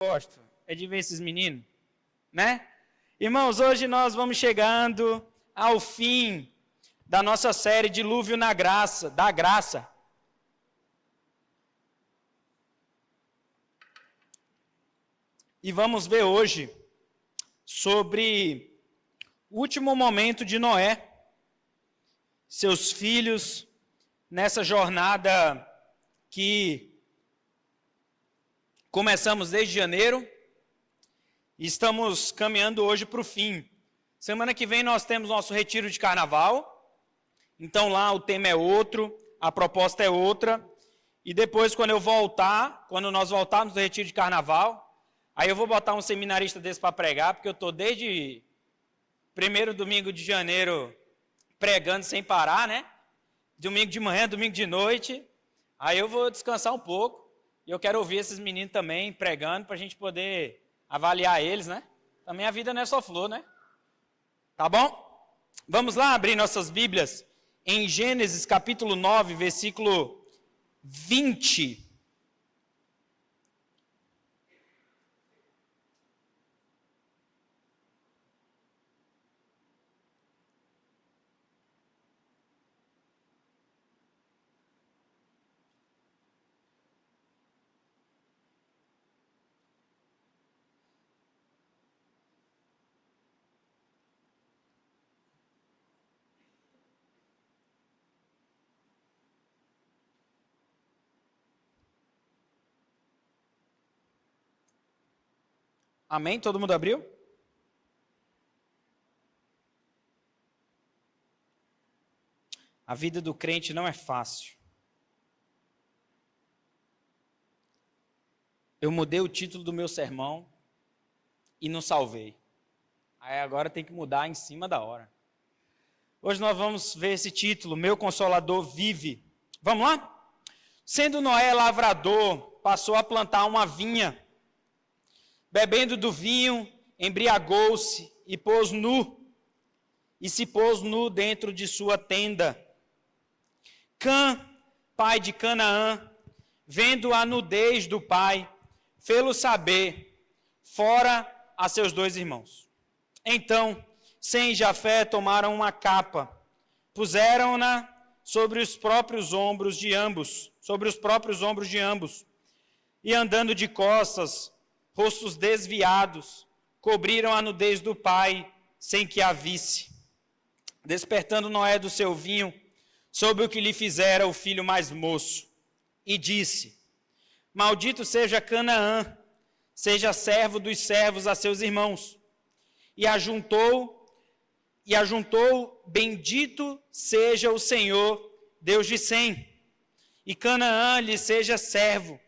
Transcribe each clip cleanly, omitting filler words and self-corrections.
gosto é de ver esses meninos, né? Irmãos, hoje nós vamos chegando ao fim da nossa série Dilúvio da Graça. E vamos ver hoje sobre o último momento de Noé, seus filhos, nessa jornada que começamos desde janeiro e estamos caminhando hoje para o fim. Semana que vem nós temos nosso retiro de carnaval, então lá o tema é outro, a proposta é outra, e depois quando nós voltarmos do retiro de carnaval, aí eu vou botar um seminarista desse para pregar, porque eu estou desde primeiro domingo de janeiro pregando sem parar, né? Domingo de manhã, domingo de noite, aí eu vou descansar um pouco, e eu quero ouvir esses meninos também pregando, para a gente poder avaliar eles, né? Também a vida não é só flor, né? Tá bom? Vamos lá abrir nossas Bíblias em Gênesis capítulo 9, versículo 20. Amém? Todo mundo abriu? A vida do crente não é fácil. Eu mudei o título do meu sermão e não salvei. Aí agora tem que mudar em cima da hora. Hoje nós vamos ver esse título, Meu Consolador Vive. Vamos lá? Sendo Noé lavrador, passou a plantar uma vinha. Bebendo do vinho, embriagou-se e se pôs nu dentro de sua tenda. Cã, pai de Canaã, vendo a nudez do pai, fê-lo saber, fora a seus dois irmãos. Então, Sem e Jafé tomaram uma capa, puseram-na sobre os próprios ombros de ambos, e andando de costas, rostos desviados, cobriram a nudez do pai, sem que a visse. Despertando Noé do seu vinho, soube o que lhe fizera o filho mais moço, e disse: Maldito seja Canaã, seja servo dos servos a seus irmãos. E ajuntou, bendito seja o Senhor, Deus de Sem, e Canaã lhe seja servo.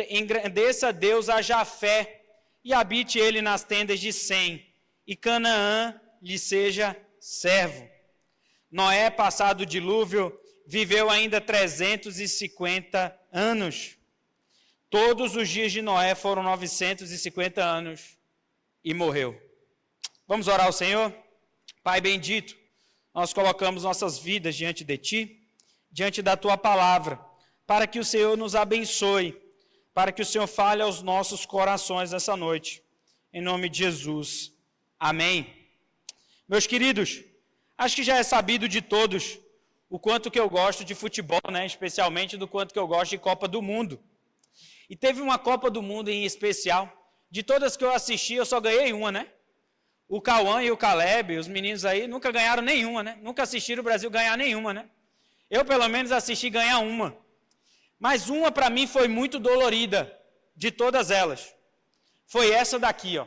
Engrandeça Deus a Jafé, e habite ele nas tendas de Sem, e Canaã lhe seja servo. Noé, passado o dilúvio, viveu ainda 350 anos. Todos os dias de Noé foram 950 anos, e morreu. Vamos orar ao Senhor? Pai bendito, nós colocamos nossas vidas diante de Ti, diante da Tua palavra, para que o Senhor nos abençoe, para que o Senhor fale aos nossos corações essa noite. Em nome de Jesus. Amém. Meus queridos, acho que já é sabido de todos o quanto que eu gosto de futebol, né? Especialmente do quanto que eu gosto de Copa do Mundo. E teve uma Copa do Mundo em especial. De todas que eu assisti, eu só ganhei uma, né? O Cauã e o Caleb, os meninos aí, nunca ganharam nenhuma, né? Nunca assistiram o Brasil ganhar nenhuma, né? Eu, pelo menos, assisti ganhar uma. Mas uma, para mim, foi muito dolorida, de todas elas. Foi essa daqui, ó.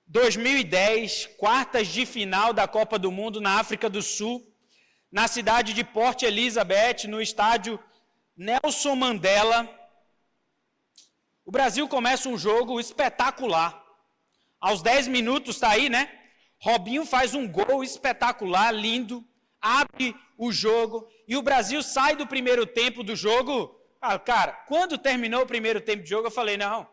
2010, quartas de final da Copa do Mundo na África do Sul, na cidade de Port Elizabeth, no estádio Nelson Mandela. O Brasil começa um jogo espetacular. Aos 10 minutos, está aí, né? Robinho faz um gol espetacular, lindo, abre o jogo, e o Brasil sai do primeiro tempo do jogo. Cara, quando terminou o primeiro tempo de jogo, eu falei, não,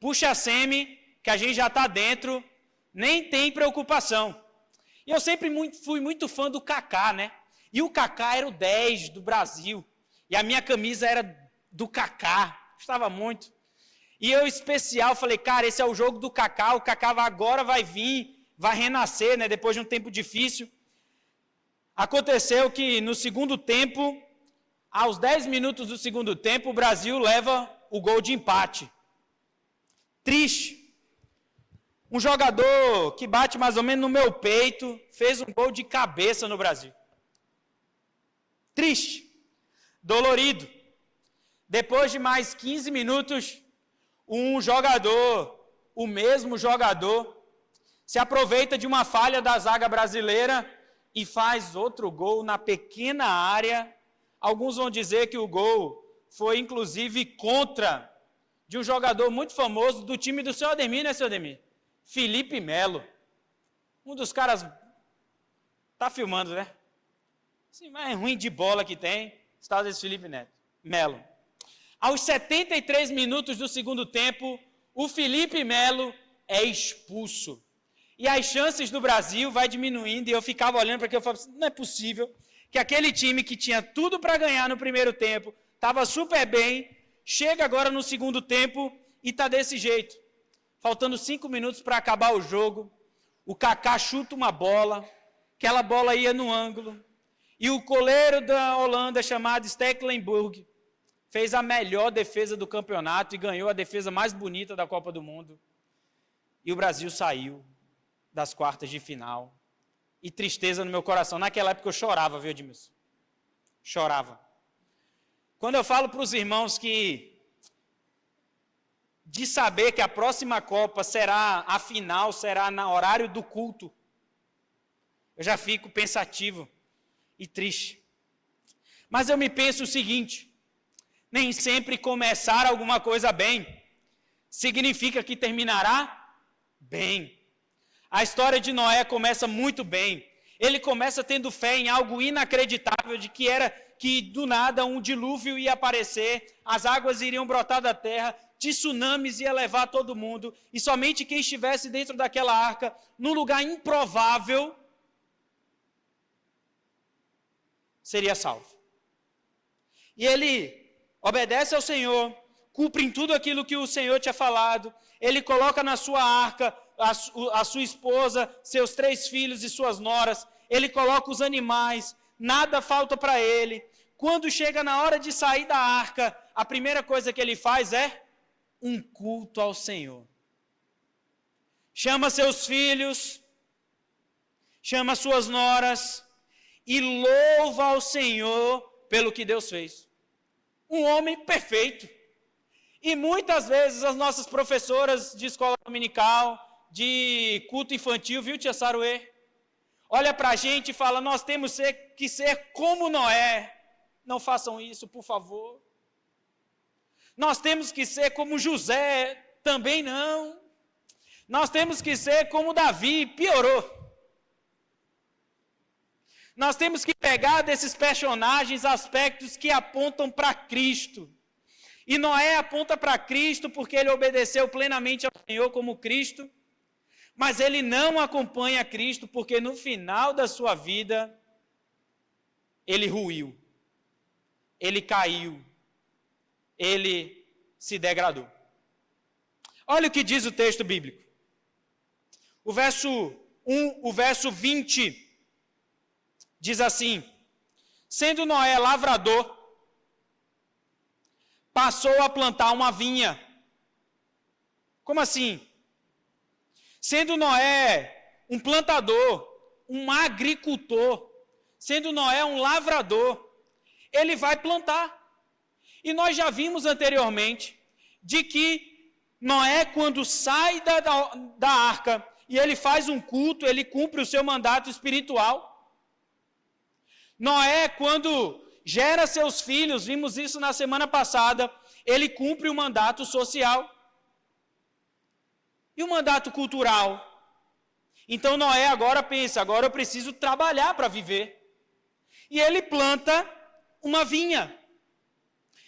puxa a semi, que a gente já está dentro, nem tem preocupação. E eu sempre fui muito fã do Kaká, né? E o Kaká era o 10 do Brasil, e a minha camisa era do Kaká, gostava muito. E eu, em especial, falei, cara, esse é o jogo do Kaká, o Kaká agora vai vir, vai renascer, né, depois de um tempo difícil. Aconteceu que no segundo tempo, aos 10 minutos do segundo tempo, o Brasil leva o gol de empate. Triste. Um jogador que bate mais ou menos no meu peito, fez um gol de cabeça no Brasil. Triste. Dolorido. Depois de mais 15 minutos, um jogador, o mesmo jogador, se aproveita de uma falha da zaga brasileira e faz outro gol na pequena área. Alguns vão dizer que o gol foi, inclusive, contra de um jogador muito famoso do time do seu Ademir, né, seu Ademir? Felipe Melo. Um dos caras... Tá filmando, né? Sim, mais ruim de bola que tem, está desse Felipe Melo. Aos 73 minutos do segundo tempo, o Felipe Melo é expulso. E as chances do Brasil vai diminuindo, e eu ficava olhando para aquilo e falava assim, não é possível que aquele time que tinha tudo para ganhar no primeiro tempo, estava super bem, chega agora no segundo tempo e está desse jeito. Faltando 5 minutos para acabar o jogo, o Kaká chuta uma bola, aquela bola ia no ângulo, e o goleiro da Holanda, chamado Stekelenburg, fez a melhor defesa do campeonato e ganhou a defesa mais bonita da Copa do Mundo. E o Brasil saiu das quartas de final. E tristeza no meu coração. Naquela época eu chorava, viu, Edmilson? Chorava. Quando eu falo para os irmãos que de saber que a próxima Copa será, a final será no horário do culto, eu já fico pensativo e triste. Mas eu me penso o seguinte, nem sempre começar alguma coisa bem significa que terminará bem. A história de Noé começa muito bem. Ele começa tendo fé em algo inacreditável, de que do nada um dilúvio ia aparecer, as águas iriam brotar da terra, tsunamis ia levar todo mundo, e somente quem estivesse dentro daquela arca, num lugar improvável, seria salvo. E ele obedece ao Senhor, cumpre em tudo aquilo que o Senhor tinha falado, ele coloca na sua arca a sua esposa, seus 3 filhos e suas noras, ele coloca os animais, nada falta para ele. Quando chega na hora de sair da arca, a primeira coisa que ele faz é um culto ao Senhor. Chama seus filhos, chama suas noras e louva ao Senhor pelo que Deus fez. Um homem perfeito. E muitas vezes as nossas professoras de escola dominical, de culto infantil, viu, tia Saruê? Olha para a gente e fala, nós temos que ser como Noé. Não façam isso, por favor. Nós temos que ser como José, também não. Nós temos que ser como Davi, piorou. Nós temos que pegar desses personagens aspectos que apontam para Cristo. E Noé aponta para Cristo porque ele obedeceu plenamente ao Senhor como Cristo, mas ele não acompanha Cristo porque no final da sua vida ele ruiu, ele caiu, ele se degradou. Olha o que diz o texto bíblico. O verso 20 diz assim: sendo Noé lavrador, passou a plantar uma vinha. Como assim? Sendo Noé um plantador, um agricultor, sendo Noé um lavrador, ele vai plantar. E nós já vimos anteriormente de que Noé, quando sai da arca e ele faz um culto, ele cumpre o seu mandato espiritual. Noé, quando gera seus filhos, vimos isso na semana passada, ele cumpre o mandato social. E o mandato cultural? Então Noé agora pensa, agora eu preciso trabalhar para viver. E ele planta uma vinha.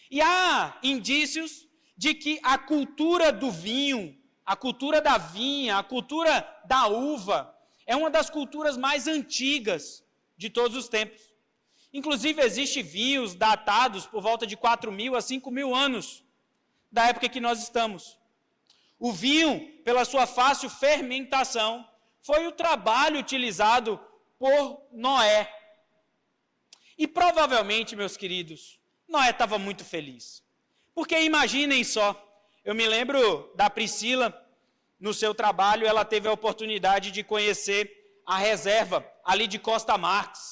E há indícios de que a cultura do vinho, a cultura da vinha, a cultura da uva, é uma das culturas mais antigas de todos os tempos. Inclusive, existem vinhos datados por volta de 4.000 a 5.000 anos da época que nós estamos. O vinho, pela sua fácil fermentação, foi o trabalho utilizado por Noé. E provavelmente, meus queridos, Noé estava muito feliz. Porque imaginem só, eu me lembro da Priscila, no seu trabalho, ela teve a oportunidade de conhecer a reserva ali de Costa Marques.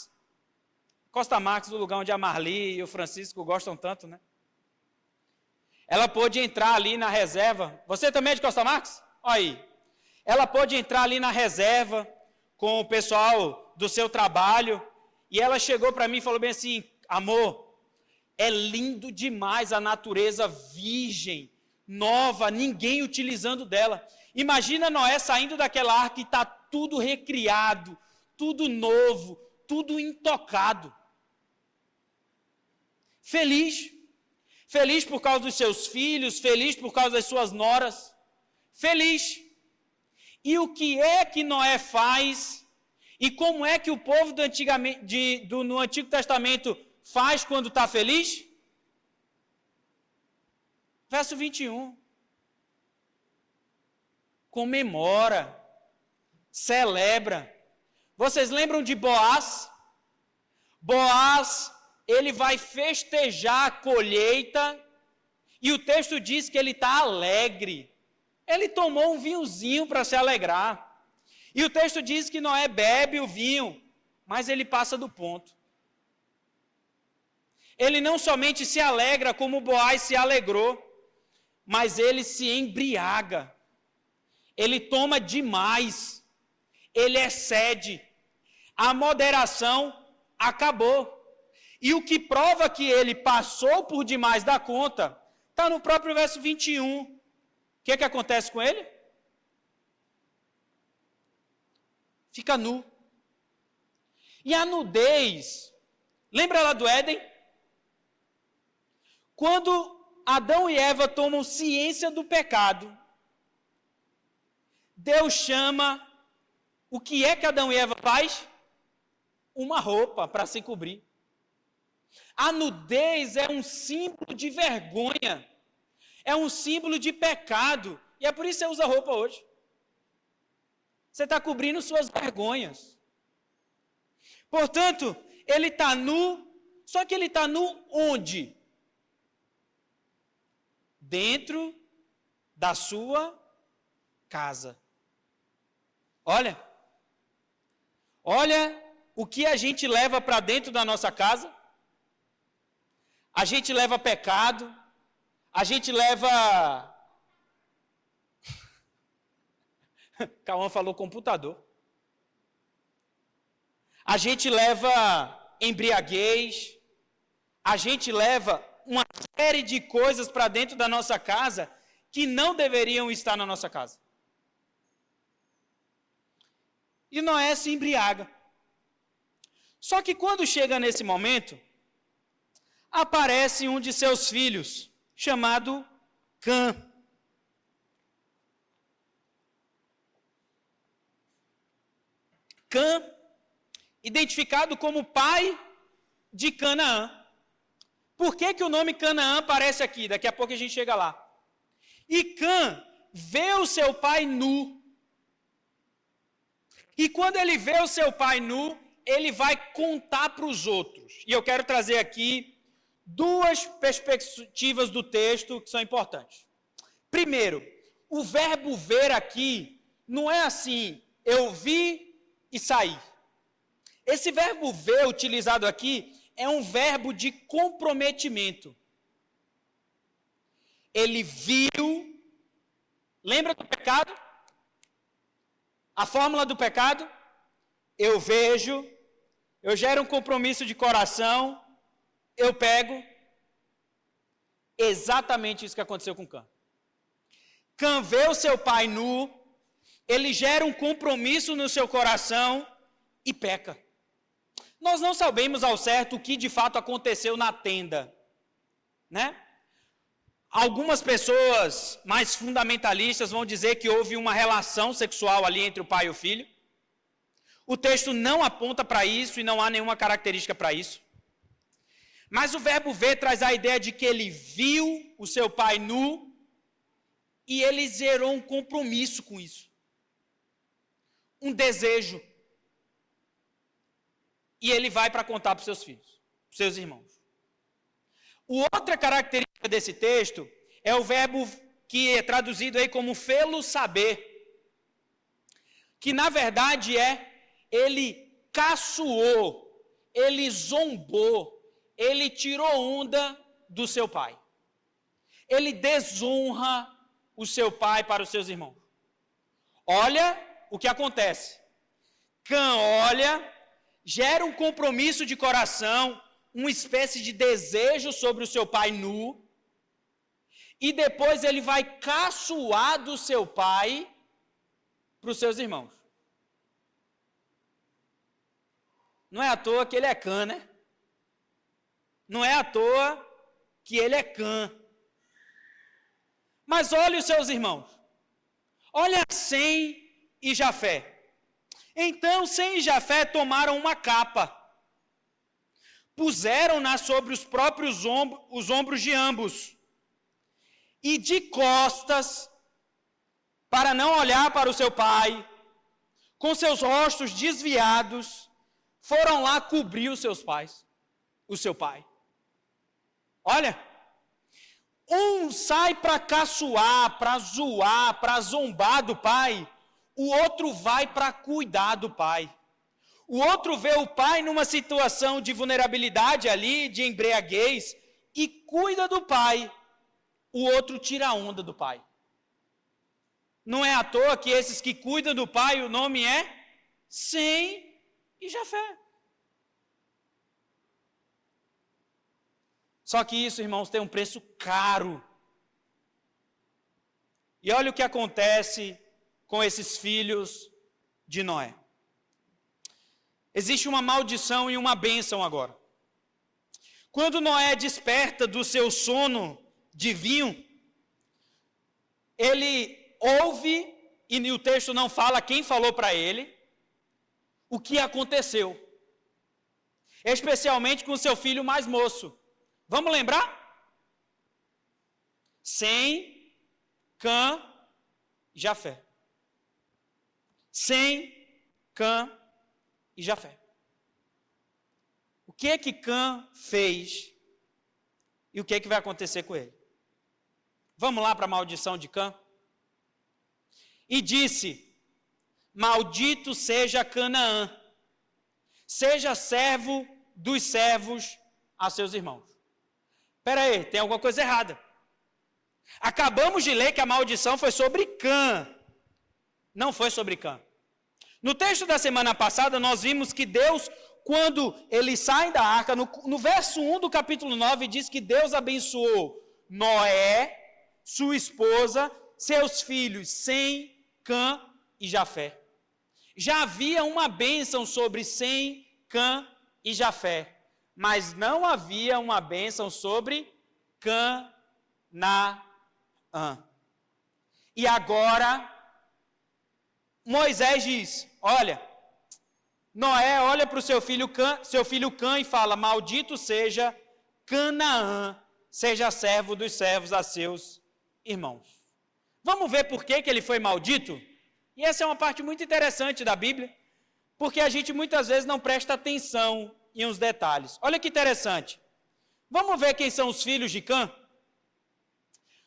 Costa Marques, o lugar onde a Marli e o Francisco gostam tanto, né? Ela pôde entrar ali na reserva. Você também é de Costa Marques? Olha aí. Ela pôde entrar ali na reserva com o pessoal do seu trabalho. E ela chegou para mim e falou bem assim: amor, é lindo demais a natureza virgem, nova, ninguém utilizando dela. Imagina Noé saindo daquela arca e está tudo recriado, tudo novo, tudo intocado. Feliz. Feliz por causa dos seus filhos, feliz por causa das suas noras. Feliz. E o que é que Noé faz? E como é que o povo no Antigo Testamento faz quando está feliz? Verso 21. Comemora, celebra. Vocês lembram de Boaz? Boaz, ele vai festejar a colheita, e o texto diz que ele está alegre. Ele tomou um vinhozinho para se alegrar. E o texto diz que Noé bebe o vinho, mas ele passa do ponto. Ele não somente se alegra como Boaz se alegrou, mas ele se embriaga. Ele toma demais. Ele excede. A moderação acabou. E o que prova que ele passou por demais da conta, está no próprio verso 21. O que é que acontece com ele? Fica nu. E a nudez, lembra lá do Éden? Quando Adão e Eva tomam ciência do pecado, Deus chama, o que é que Adão e Eva faz? Uma roupa para se cobrir. A nudez é um símbolo de vergonha, é um símbolo de pecado, e é por isso que você usa roupa hoje. Você está cobrindo suas vergonhas. Portanto, ele está nu, só que ele está nu onde? Dentro da sua casa. Olha o que a gente leva para dentro da nossa casa. A gente leva pecado, a gente leva... Cauã falou computador. A gente leva embriaguez, a gente leva uma série de coisas para dentro da nossa casa que não deveriam estar na nossa casa. E Noé se embriaga. Só que quando chega nesse momento, aparece um de seus filhos, chamado Cã. Cã, identificado como pai de Canaã. Por que o nome Canaã aparece aqui? Daqui a pouco a gente chega lá. E Cã vê o seu pai nu. E quando ele vê o seu pai nu, ele vai contar para os outros. E eu quero trazer aqui duas perspectivas do texto que são importantes. Primeiro, o verbo ver aqui não é assim, eu vi e saí. Esse verbo ver utilizado aqui é um verbo de comprometimento. Ele viu, lembra do pecado? A fórmula do pecado? Eu vejo, eu gero um compromisso de coração, eu pego. Exatamente isso que aconteceu com Cã. Cã vê o seu pai nu, ele gera um compromisso no seu coração e peca. Nós não sabemos ao certo o que de fato aconteceu na tenda, né? Algumas pessoas mais fundamentalistas vão dizer que houve uma relação sexual ali entre o pai e o filho. O texto não aponta para isso e não há nenhuma característica para isso. Mas o verbo ver traz a ideia de que ele viu o seu pai nu e ele gerou um compromisso com isso. Um desejo. E ele vai para contar para os seus filhos, para os seus irmãos. Outra característica desse texto é o verbo que é traduzido aí como fê-lo saber. Que na verdade ele caçoou, ele zombou, ele tirou onda do seu pai. Ele desonra o seu pai para os seus irmãos. Olha o que acontece. Cã olha, gera um compromisso de coração, uma espécie de desejo sobre o seu pai nu, e depois ele vai caçoar do seu pai para os seus irmãos. Não é à toa que ele é Cã, né? Não é à toa que ele é Cã. Mas olha os seus irmãos. Olha Sem e Jafé. Então Sem e Jafé tomaram uma capa, puseram-na sobre os próprios os ombros de ambos, e de costas, para não olhar para o seu pai, com seus rostos desviados, foram lá cobrir o seu pai. Olha, um sai para caçoar, para zoar, para zombar do pai, o outro vai para cuidar do pai. O outro vê o pai numa situação de vulnerabilidade ali, de embriaguez, e cuida do pai. O outro tira a onda do pai. Não é à toa que esses que cuidam do pai, o nome é Sem e Jafé. Só que isso, irmãos, tem um preço caro. E olha o que acontece com esses filhos de Noé. Existe uma maldição e uma bênção agora. Quando Noé desperta do seu sono divino, ele ouve, e o texto não fala quem falou para ele, o que aconteceu. Especialmente com seu filho mais moço. Vamos lembrar? Sem, Cã e Jafé. Sem, Cã e Jafé. O que que Cã fez e o que vai acontecer com ele? Vamos lá para a maldição de Cã? E disse: maldito seja Canaã, seja servo dos servos a seus irmãos. Espera aí, tem alguma coisa errada. Acabamos de ler que a maldição foi sobre Cã, não foi sobre Cã. No texto da semana passada, nós vimos que Deus, quando eles saem da arca, no verso 1 do capítulo 9, diz que Deus abençoou Noé, sua esposa, seus filhos, Sem, Cã e Jafé. Já havia uma bênção sobre Sem, Cã e Jafé, mas não havia uma bênção sobre Canaã. E agora, Moisés diz, olha, Noé olha para o seu filho Cã e fala, maldito seja Canaã, seja servo dos servos a seus irmãos. Vamos ver por que ele foi maldito? E essa é uma parte muito interessante da Bíblia, porque a gente muitas vezes não presta atenção em uns detalhes. Olha que interessante. Vamos ver quem são os filhos de Cã?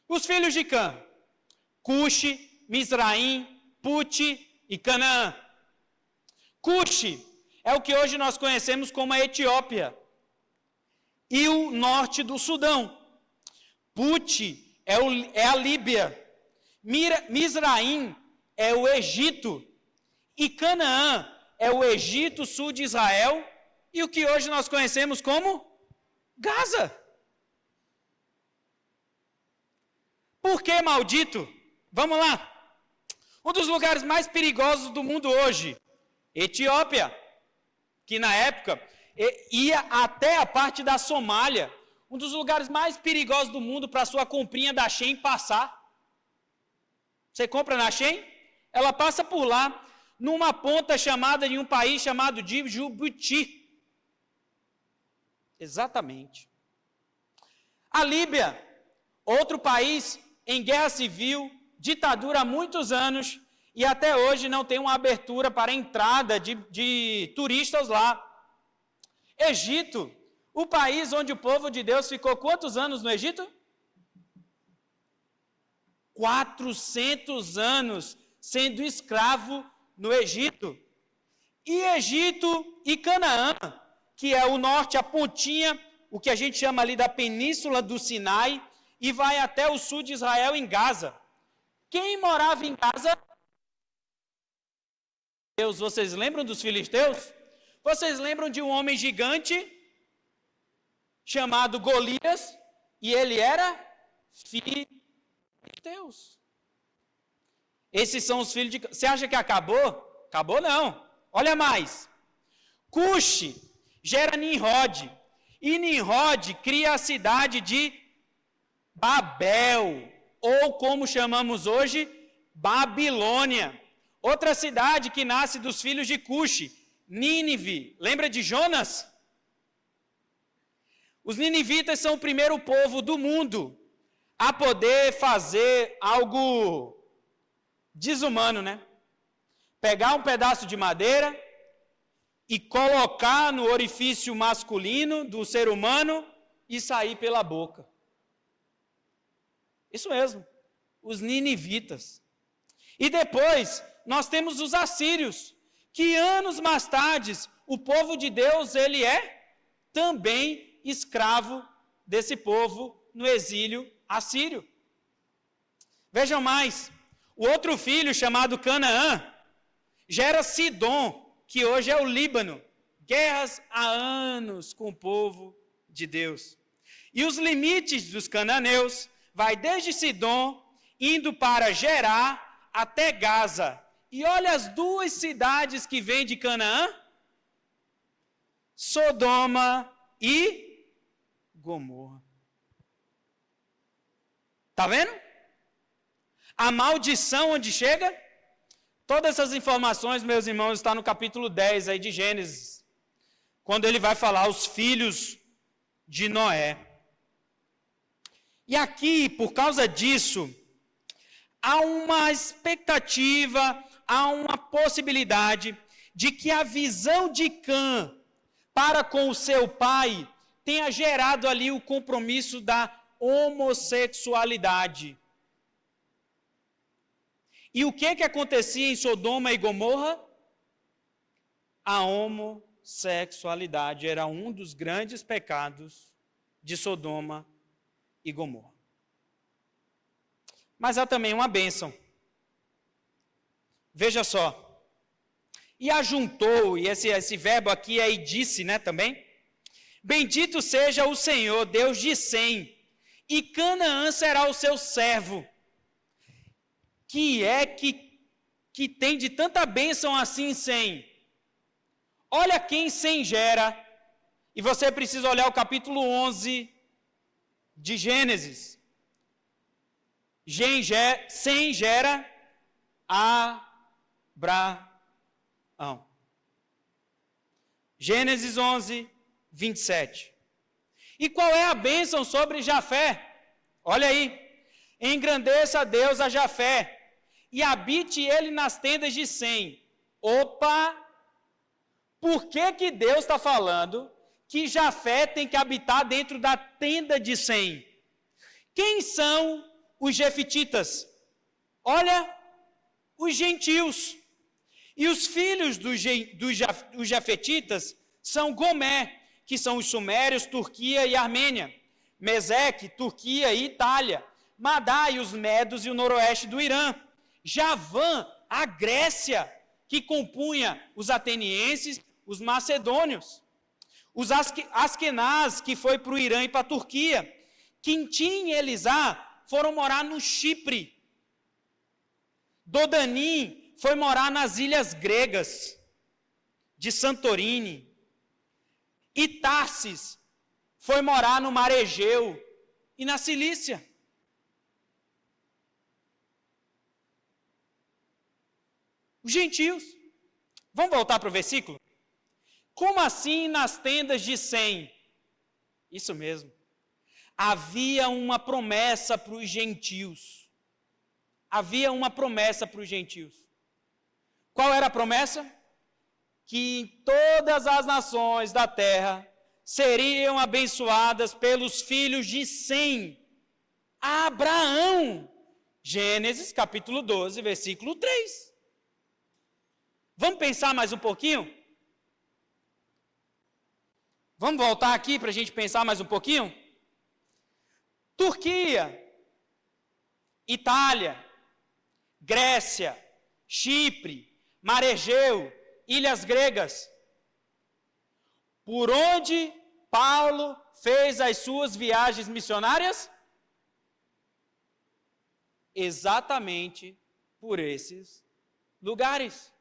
Os filhos de Cã: Cuxi, Mizraim, Puti e Canaã. Cuxi é o que hoje nós conhecemos como a Etiópia e o norte do Sudão. Puti é a Líbia. Mizraim é o Egito. E Canaã é o Egito, sul de Israel, e o que hoje nós conhecemos como Gaza. Por que maldito? Vamos lá. Um dos lugares mais perigosos do mundo hoje, Etiópia, que na época ia até a parte da Somália, um dos lugares mais perigosos do mundo para a sua comprinha da Shein passar. Você compra na Shein, ela passa por lá, numa ponta chamada de um país chamado de Djibouti. Exatamente. A Líbia, outro país em guerra civil, ditadura há muitos anos e até hoje não tem uma abertura para a entrada de turistas lá. Egito, o país onde o povo de Deus ficou quantos anos no Egito? 400 anos sendo escravo no Egito. E Egito e Canaã, que é o norte, a pontinha, o que a gente chama ali da península do Sinai, e vai até o sul de Israel, em Gaza. Quem morava em Gaza? Vocês lembram dos filisteus? Vocês lembram de um homem gigante chamado Golias? E ele era filisteus. Esses são os filhos de... Você acha que acabou? Acabou não. Olha mais. Cuxi gera Nimrod. E Nimrod cria a cidade de Babel, ou como chamamos hoje, Babilônia. Outra cidade que nasce dos filhos de Cuxi, Nínive. Lembra de Jonas? Os ninivitas são o primeiro povo do mundo a poder fazer algo desumano, né? Pegar um pedaço de madeira e colocar no orifício masculino do ser humano e sair pela boca. Isso mesmo, os ninivitas. E depois, nós temos os assírios, que anos mais tarde, o povo de Deus, ele é também escravo desse povo no exílio assírio. Vejam mais, o outro filho, chamado Canaã, gera Sidom, que hoje é o Líbano. Guerras há anos com o povo de Deus. E os limites dos cananeus vai desde Sidom, indo para Gerá até Gaza. E olha as duas cidades que vêm de Canaã: Sodoma e Gomorra. Está vendo? A maldição onde chega? Todas essas informações, meus irmãos, estão no capítulo 10 aí de Gênesis, quando ele vai falar os filhos de Noé. E aqui, por causa disso, há uma expectativa, há uma possibilidade de que a visão de Cã para com o seu pai tenha gerado ali o compromisso da homossexualidade. E o que acontecia em Sodoma e Gomorra? A homossexualidade era um dos grandes pecados de Sodoma e Gomorra. Mas há também uma bênção. Veja só. E ajuntou, e esse verbo aqui é e disse, né, também. Bendito seja o Senhor, Deus de Sem, e Canaã será o seu servo. Que tem de tanta bênção assim Sem? Olha quem Sem gera, e você precisa olhar o capítulo 11 de Gênesis. Sem gera Abraão. Gênesis 11, 27. E qual é a bênção sobre Jafé? Olha aí. Engrandeça a Deus a Jafé, e habite ele nas tendas de Sem. Opa! Por que Deus está falando que Jafé tem que habitar dentro da tenda de Sem? Quem são os jefititas? Olha, os gentios. E os filhos dos jafetitas são Gomé, que são os sumérios, Turquia e Armênia. Meseque, Turquia e Itália. Madai, os medos e o noroeste do Irã. Javã, a Grécia, que compunha os atenienses, os macedônios. Os Askenaz, que foi para o Irã e para a Turquia. Quintim e Elisá foram morar no Chipre. Dodanim foi morar nas ilhas gregas de Santorini. E Tarsis foi morar no Mar Egeu e na Cilícia. Os gentios. Vamos voltar para o versículo? Como assim nas tendas de Sem? Isso mesmo. Havia uma promessa para os gentios. havia uma promessa para os gentios. Qual era a promessa? Que todas as nações da terra seriam abençoadas pelos filhos de Sem, Abraão. Gênesis capítulo 12, versículo 3. Vamos pensar mais um pouquinho? Vamos voltar aqui para a gente pensar mais um pouquinho? Turquia, Itália, Grécia, Chipre, Mar Egeu, ilhas gregas. Por onde Paulo fez as suas viagens missionárias? Exatamente por esses lugares.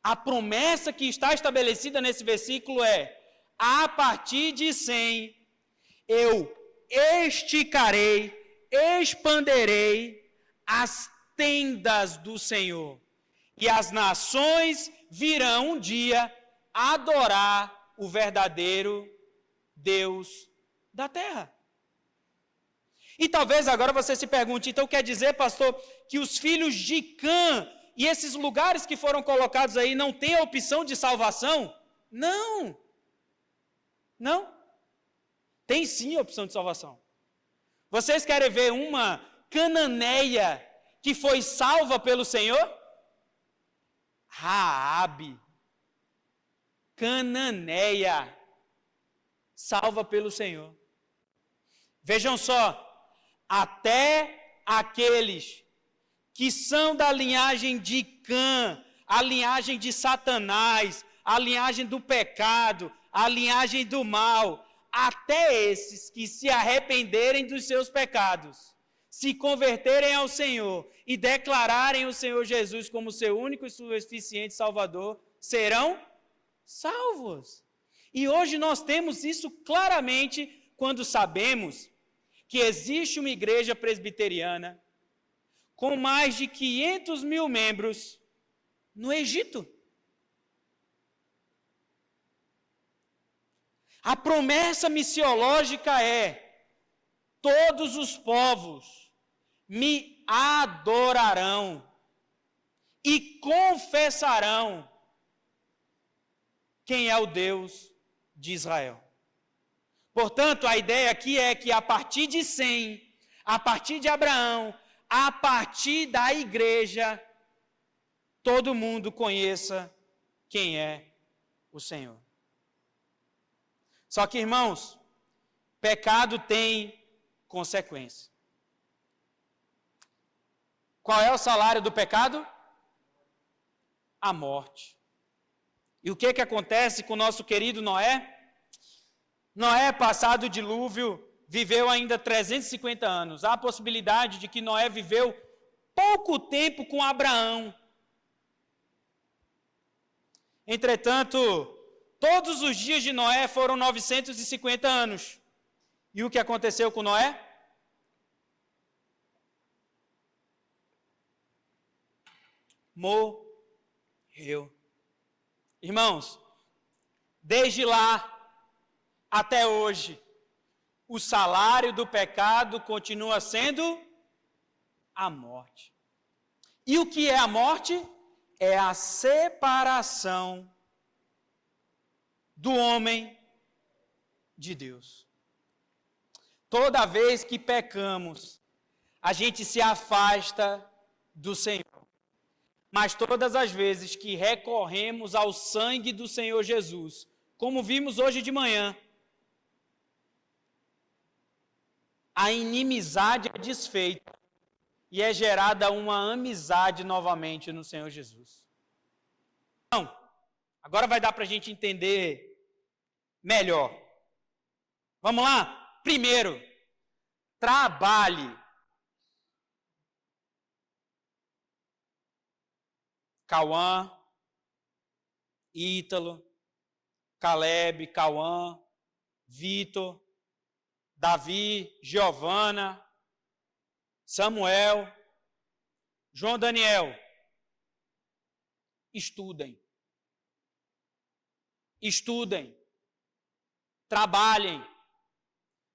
A promessa que está estabelecida nesse versículo é: a partir de Sem, eu esticarei, expanderei as tendas do Senhor, e as nações virão um dia adorar o verdadeiro Deus da terra. E talvez agora você se pergunte, então quer dizer, pastor, que os filhos de Cã e esses lugares que foram colocados aí não têm a opção de salvação? Não. Não. Tem sim a opção de salvação. Vocês querem ver uma cananeia que foi salva pelo Senhor? Raabe, cananeia, salva pelo Senhor. Vejam só, até aqueles que são da linhagem de Cã, a linhagem de Satanás, a linhagem do pecado, a linhagem do mal, até esses que se arrependerem dos seus pecados, se converterem ao Senhor e declararem o Senhor Jesus como seu único e suficiente Salvador, serão salvos. E hoje nós temos isso claramente quando sabemos que existe uma igreja presbiteriana com mais de 500 mil membros no Egito. A promessa missiológica é: todos os povos me adorarão e confessarão quem é o Deus de Israel. Portanto, a ideia aqui é que a partir de Sem, a partir de Abraão, a partir da igreja, todo mundo conheça quem é o Senhor. Só que, irmãos, pecado tem consequência. Qual é o salário do pecado? A morte. E o que acontece com o nosso querido Noé? Noé, passado o dilúvio, viveu ainda 350 anos. Há a possibilidade de que Noé viveu pouco tempo com Abraão. Entretanto, todos os dias de Noé foram 950 anos. E o que aconteceu com Noé? Morreu. Irmãos, desde lá até hoje, o salário do pecado continua sendo a morte. E o que é a morte? É a separação do homem de Deus. Toda vez que pecamos, a gente se afasta do Senhor. Mas todas as vezes que recorremos ao sangue do Senhor Jesus, como vimos hoje de manhã, a inimizade é desfeita e é gerada uma amizade novamente no Senhor Jesus. Então, agora vai dar para a gente entender melhor. Vamos lá? Primeiro, trabalhe. Cauã, Ítalo, Caleb, Cauã, Vitor, Davi, Giovana, Samuel, João Daniel. Estudem. Estudem. Trabalhem.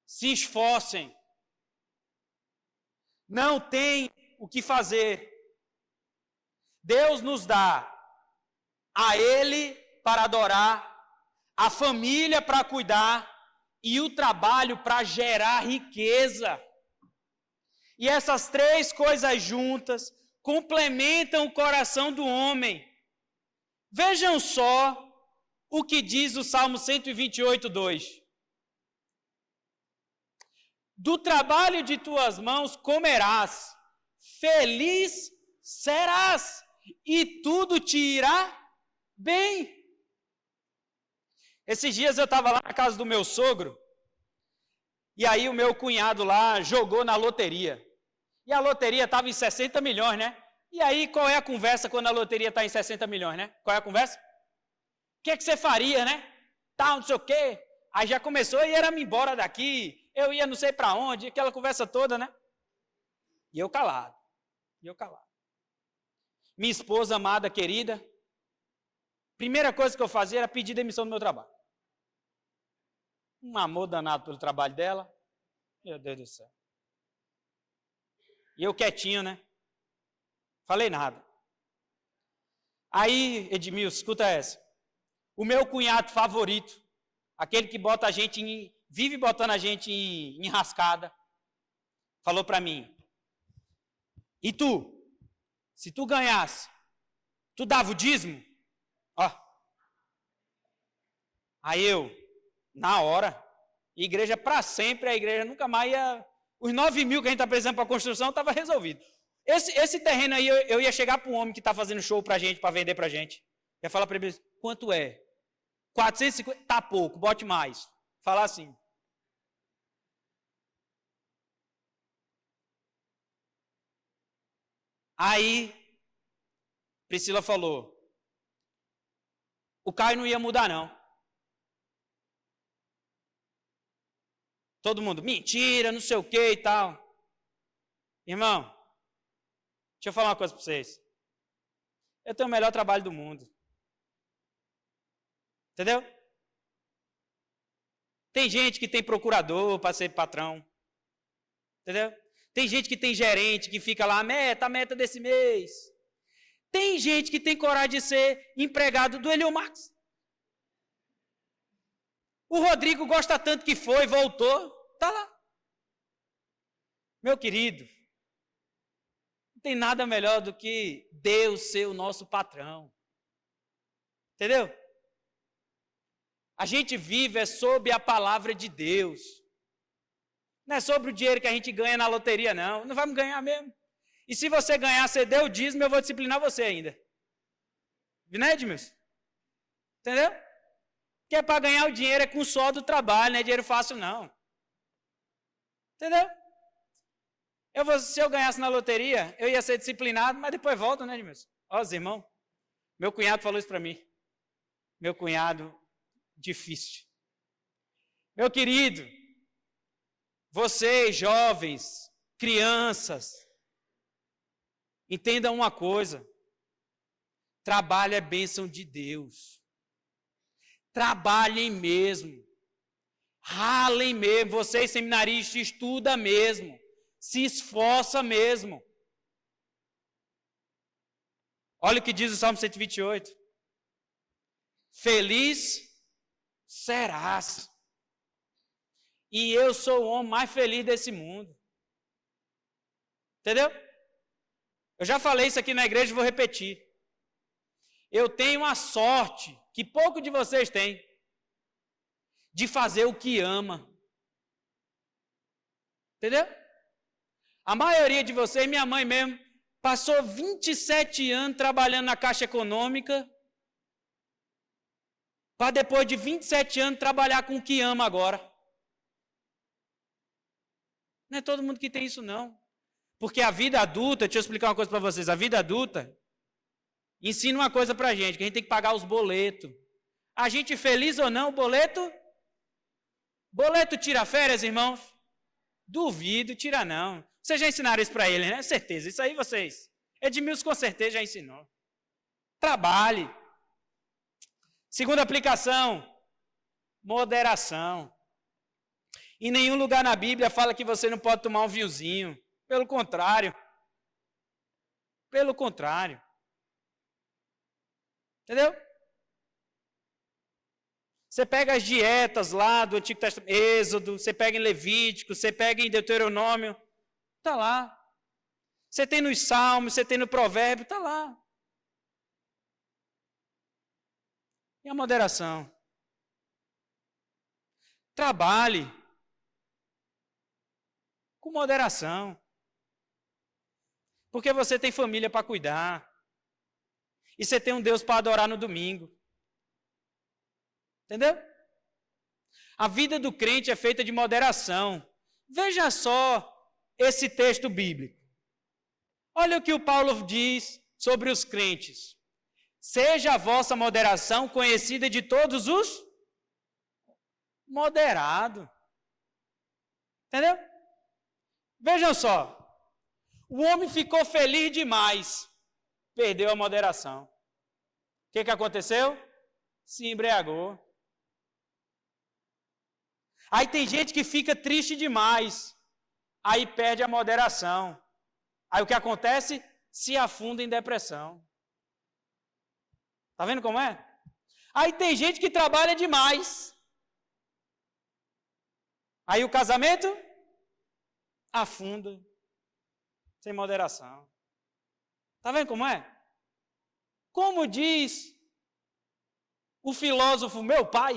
Se esforcem. Não tem o que fazer. Deus nos dá a Ele para adorar, a família para cuidar e o trabalho para gerar riqueza. E essas três coisas juntas complementam o coração do homem. Vejam só o que diz o Salmo 128, 2. Do trabalho de tuas mãos comerás, feliz serás, e tudo te irá bem. Esses dias eu estava lá na casa do meu sogro, e aí o meu cunhado lá jogou na loteria. E a loteria estava em 60 milhões, né? E aí qual é a conversa quando a loteria está em 60 milhões, né? Qual é a conversa? O que é que você faria, né? Tal, não sei o quê. Aí já começou e era-me embora daqui, eu ia não sei para onde, aquela conversa toda, né? E eu calado. Minha esposa amada, querida, primeira coisa que eu fazia era pedir demissão do meu trabalho. Um amor danado pelo trabalho dela. Meu Deus do céu. E eu quietinho, né? Falei nada. Aí, Edmilson, escuta essa. O meu cunhado favorito, aquele que bota a gente vive botando a gente em enrascada, falou para mim: e tu? Se tu ganhasse, tu dava o dízimo? Ó. Aí eu, na hora, igreja para sempre, a igreja nunca mais ia. Os 9 mil que a gente está precisando para a construção estava resolvido. Esse terreno aí, eu ia chegar para um homem que está fazendo show para a gente, para vender para a gente. Ia falar para ele: quanto é? 450? Tá pouco, bote mais. Falar assim. Aí, Priscila falou: o Caio não ia mudar, não. Todo mundo, mentira, não sei o que e tal. Irmão, deixa eu falar uma coisa para vocês. Eu tenho o melhor trabalho do mundo. Entendeu? Tem gente que tem procurador para ser patrão. Entendeu? Tem gente que tem gerente que fica lá, a meta desse mês. Tem gente que tem coragem de ser empregado do Heliomax. O Rodrigo gosta tanto que foi, voltou, está lá. Meu querido, não tem nada melhor do que Deus ser o nosso patrão. Entendeu? A gente vive sob a palavra de Deus. Não é sobre o dinheiro que a gente ganha na loteria, não. Não vamos ganhar mesmo. E se você ganhar, você deu o dízimo, eu vou disciplinar você ainda. Não é, Edmilson? Entendeu? Porque para ganhar o dinheiro é com o suor do trabalho, não é dinheiro fácil, não. Entendeu? Se eu ganhasse na loteria, eu ia ser disciplinado, mas depois volto, né, Edmilson? Ó, os irmãos. Meu cunhado falou isso para mim. Meu cunhado, difícil. Meu querido, vocês, jovens, crianças, entendam uma coisa: trabalho é bênção de Deus. Trabalhem mesmo, ralem mesmo, vocês seminaristas, estuda mesmo, se esforça mesmo. Olha o que diz o Salmo 128. Feliz serás. E eu sou o homem mais feliz desse mundo. Entendeu? Eu já falei isso aqui na igreja e vou repetir. Eu tenho a sorte, que pouco de vocês têm, de fazer o que ama. Entendeu? A maioria de vocês, minha mãe mesmo, passou 27 anos trabalhando na Caixa Econômica, para depois de 27 anos trabalhar com o que ama agora. Não é todo mundo que tem isso, não. Porque a vida adulta, deixa eu explicar uma coisa para vocês, a vida adulta ensina uma coisa para a gente, que a gente tem que pagar os boletos. A gente feliz ou não, boleto tira férias, irmãos? Duvido, tira não. Vocês já ensinaram isso para ele, né? Certeza, isso aí vocês. Edmilson com certeza já ensinou. Trabalhe. Segunda aplicação, moderação. Em nenhum lugar na Bíblia fala que você não pode tomar um vinhozinho. Pelo contrário. Pelo contrário. Entendeu? Você pega as dietas lá do Antigo Testamento, Êxodo, você pega em Levítico, você pega em Deuteronômio, está lá. Você tem nos Salmos, você tem no Provérbio, está lá. E a moderação? Trabalhe com moderação. Porque você tem família para cuidar. E você tem um Deus para adorar no domingo. Entendeu? A vida do crente é feita de moderação. Veja só esse texto bíblico. Olha o que o Paulo diz sobre os crentes. Seja a vossa moderação conhecida de todos os moderados. Entendeu? Vejam só. O homem ficou feliz demais. Perdeu a moderação. O que aconteceu? Se embriagou. Aí tem gente que fica triste demais. Aí perde a moderação. Aí o que acontece? Se afunda em depressão. Tá vendo como é? Aí tem gente que trabalha demais. Aí o casamento afunda. Sem moderação. Tá vendo como é? Como diz o filósofo, meu pai,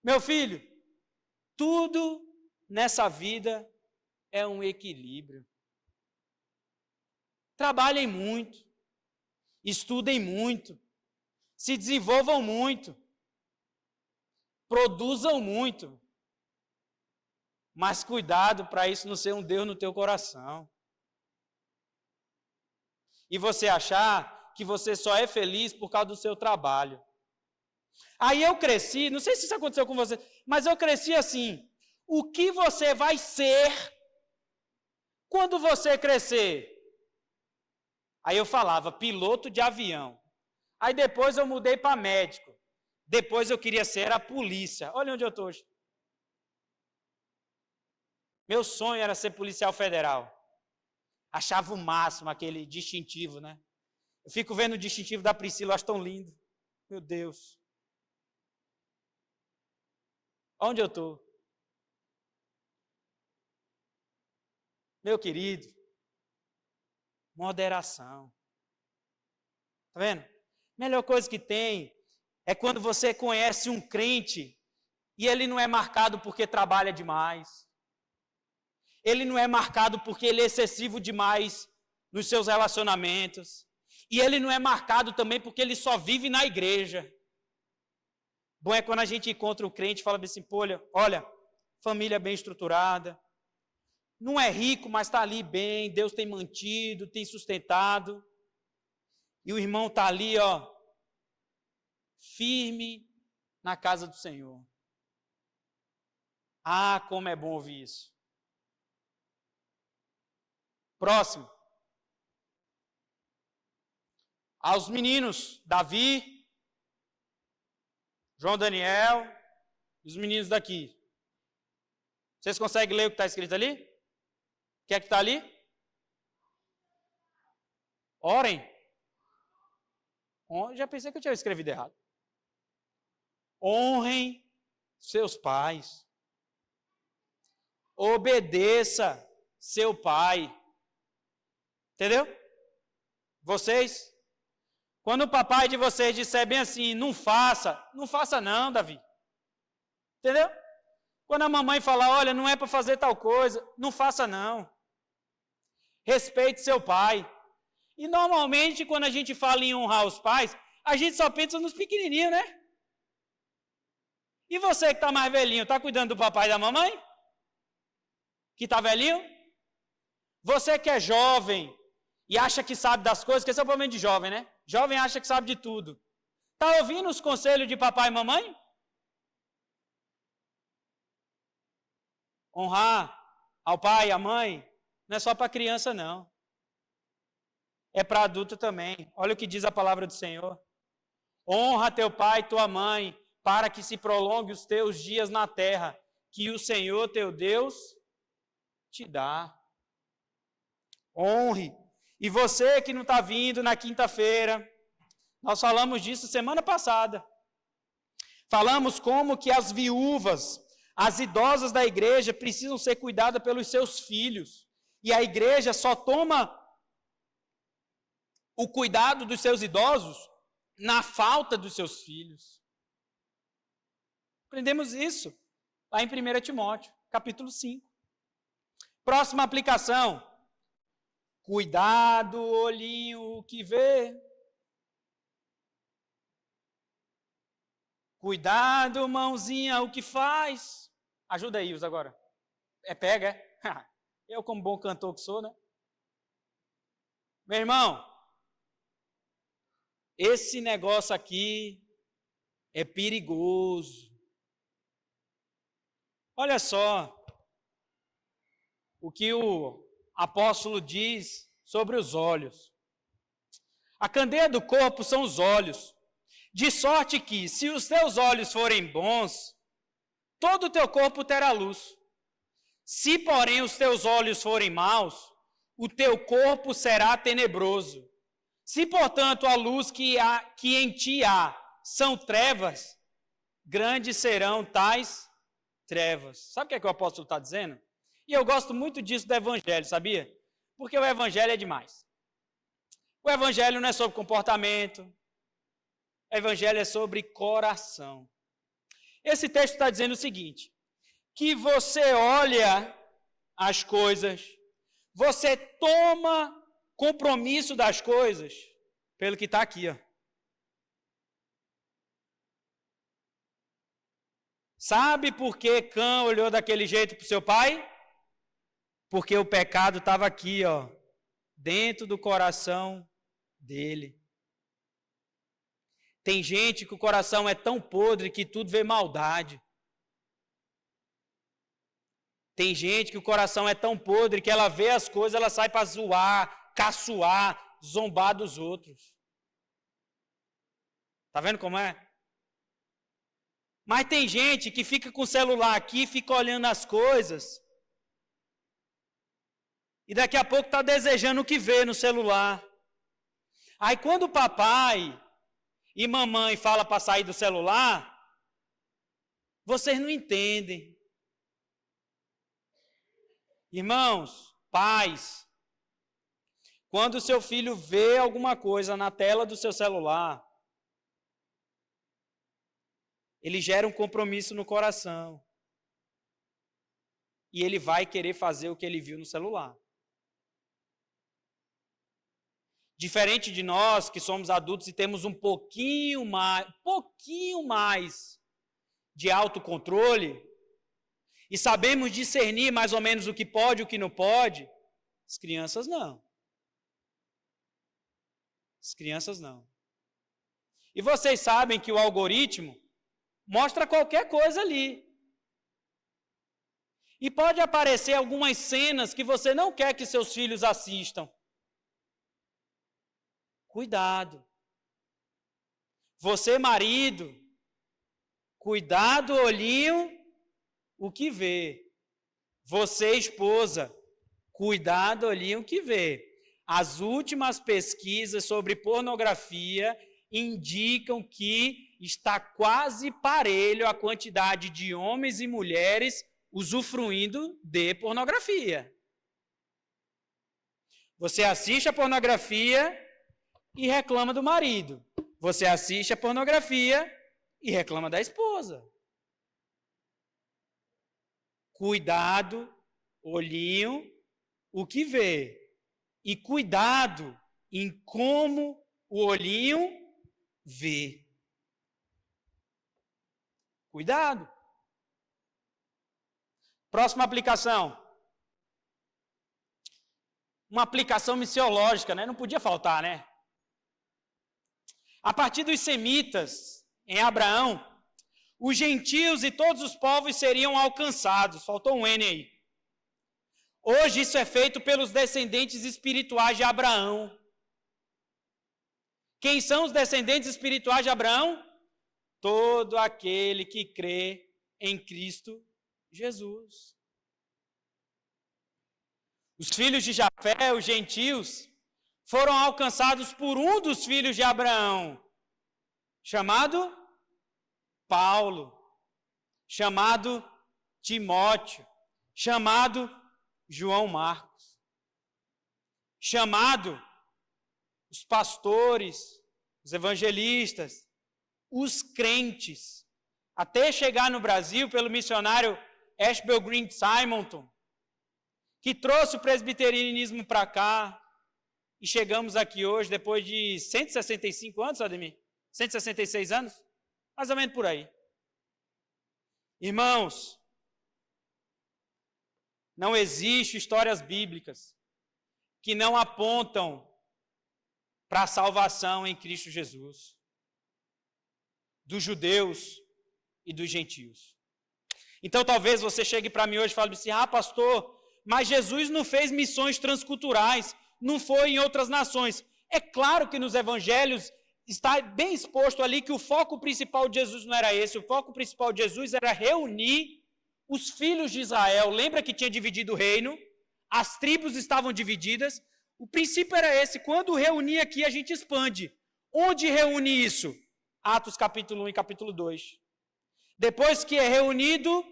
meu filho, tudo nessa vida é um equilíbrio. Trabalhem muito, estudem muito, se desenvolvam muito, produzam muito, mas cuidado para isso não ser um Deus no teu coração. E você achar que você só é feliz por causa do seu trabalho. Aí eu cresci, não sei se isso aconteceu com você, mas eu cresci assim. O que você vai ser quando você crescer? Aí eu falava, piloto de avião. Aí depois eu mudei para médico. Depois eu queria ser a polícia. Olha onde eu estou hoje. Meu sonho era ser policial federal. Achava o máximo aquele distintivo, né? Eu fico vendo o distintivo da Priscila, eu acho tão lindo. Meu Deus. Onde eu estou? Meu querido, moderação. Tá vendo? Melhor coisa que tem é quando você conhece um crente e ele não é marcado porque trabalha demais. Ele não é marcado porque ele é excessivo demais nos seus relacionamentos. E ele não é marcado também porque ele só vive na igreja. Bom é quando a gente encontra o crente e fala assim, pô, olha, família bem estruturada, não é rico, mas está ali bem, Deus tem mantido, tem sustentado. E o irmão está ali, ó, firme na casa do Senhor. Ah, como é bom ouvir isso. Próximo. Aos meninos, Davi, João Daniel, os meninos daqui. Vocês conseguem ler o que está escrito ali? O que é que está ali? Orem. Já pensei que eu tinha escrevido errado. Honrem seus pais. Obedeça seu pai. Entendeu? Vocês, quando o papai de vocês disser bem assim, não faça não, Davi. Entendeu? Quando a mamãe falar, olha, não é para fazer tal coisa, não faça não. Respeite seu pai. E normalmente, quando a gente fala em honrar os pais, a gente só pensa nos pequenininhos, né? E você que está mais velhinho, está cuidando do papai e da mamãe? Que está velhinho? Você que é jovem e acha que sabe das coisas, que esse é o problema de jovem, né? Jovem acha que sabe de tudo. Está ouvindo os conselhos de papai e mamãe? Honrar ao pai e à mãe não é só para criança, não. É para adulto também. Olha o que diz a palavra do Senhor. Honra teu pai e tua mãe, para que se prolongue os teus dias na terra, que o Senhor teu Deus te dá. honre. E você que não está vindo na quinta-feira, nós falamos disso semana passada. Falamos como que as viúvas, as idosas da igreja precisam ser cuidadas pelos seus filhos. E a igreja só toma o cuidado dos seus idosos na falta dos seus filhos. Aprendemos isso lá em 1 Timóteo, capítulo 5. Próxima aplicação. Cuidado, olhinho, que vê. Cuidado, mãozinha, o que faz. Ajuda aí, usa agora. Pega, é? Eu, como bom cantor que sou, né? Meu irmão, esse negócio aqui é perigoso. Olha só o que o apóstolo diz sobre os olhos. A candeia do corpo são os olhos, de sorte que, se os teus olhos forem bons, todo o teu corpo terá luz. Se, porém, os teus olhos forem maus, o teu corpo será tenebroso. Se, portanto, a luz que em ti há são trevas, grandes serão tais trevas. Sabe o que o apóstolo está dizendo? E eu gosto muito disso do evangelho, sabia? Porque o evangelho é demais. O evangelho não é sobre comportamento, o evangelho é sobre coração. Esse texto está dizendo o seguinte, que você olha as coisas, você toma compromisso das coisas, pelo que está aqui, ó. Sabe por que Cã olhou daquele jeito para o seu pai? Porque o pecado estava aqui, ó, dentro do coração dele. Tem gente que o coração é tão podre que tudo vê maldade. Tem gente que o coração é tão podre que ela vê as coisas, ela sai para zoar, caçoar, zombar dos outros. Tá vendo como é? Mas tem gente que fica com o celular aqui, fica olhando as coisas, e daqui a pouco está desejando o que vê no celular. Aí quando o papai e mamãe falam para sair do celular, vocês não entendem. Irmãos, pais, quando o seu filho vê alguma coisa na tela do seu celular, ele gera um compromisso no coração. E ele vai querer fazer o que ele viu no celular. Diferente de nós, que somos adultos e temos um pouquinho mais de autocontrole, e sabemos discernir mais ou menos o que pode e o que não pode, as crianças não. As crianças não. E vocês sabem que o algoritmo mostra qualquer coisa ali. E pode aparecer algumas cenas que você não quer que seus filhos assistam. Cuidado. Você, marido, cuidado, olhinho, o que vê. Você, esposa, cuidado, olhinho, o que vê. As últimas pesquisas sobre pornografia indicam que está quase parelho a quantidade de homens e mulheres usufruindo de pornografia. Você assiste a pornografia e reclama do marido. Você assiste a pornografia e reclama da esposa. Cuidado, olhinho, o que vê. E cuidado em como o olhinho vê. Cuidado. Próxima aplicação. Uma aplicação missiológica, né? Não podia faltar, né? A partir dos semitas, em Abraão, os gentios e todos os povos seriam alcançados. Faltou um N aí. Hoje isso é feito pelos descendentes espirituais de Abraão. Quem são os descendentes espirituais de Abraão? Todo aquele que crê em Cristo Jesus. Os filhos de Jafé, os gentios, foram alcançados por um dos filhos de Abraão, chamado Paulo, chamado Timóteo, chamado João Marcos, chamado os pastores, os evangelistas, os crentes, até chegar no Brasil pelo missionário Ashbel Green Simonton, que trouxe o presbiterianismo para cá, e chegamos aqui hoje, depois de 165 anos, Ademir? 166 anos? Mais ou menos por aí. Irmãos, não existe histórias bíblicas que não apontam para a salvação em Cristo Jesus, dos judeus e dos gentios. Então talvez você chegue para mim hoje e fale assim, pastor, mas Jesus não fez missões transculturais, não foi em outras nações. É claro que nos evangelhos está bem exposto ali que o foco principal de Jesus não era esse, o foco principal de Jesus era reunir os filhos de Israel. Lembra que tinha dividido o reino? As tribos estavam divididas. O princípio era esse, quando reunir aqui a gente expande. Onde reúne isso? Atos capítulo 1 e capítulo 2. Depois que é reunido,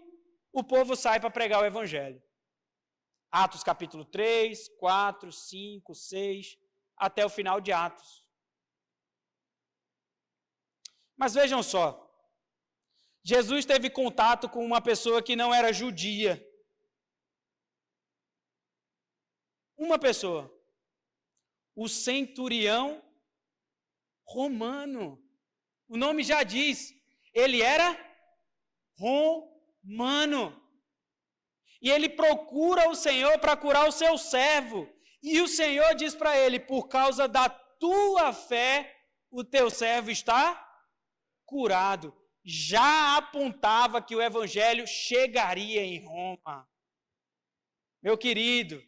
o povo sai para pregar o evangelho. Atos capítulo 3, 4, 5, 6, até o final de Atos. Mas vejam só, Jesus teve contato com uma pessoa que não era judia. Uma pessoa. O centurião romano. O nome já diz, ele era romano. E ele procura o Senhor para curar o seu servo. E o Senhor diz para ele, por causa da tua fé, o teu servo está curado. Já apontava que o evangelho chegaria em Roma. Meu querido,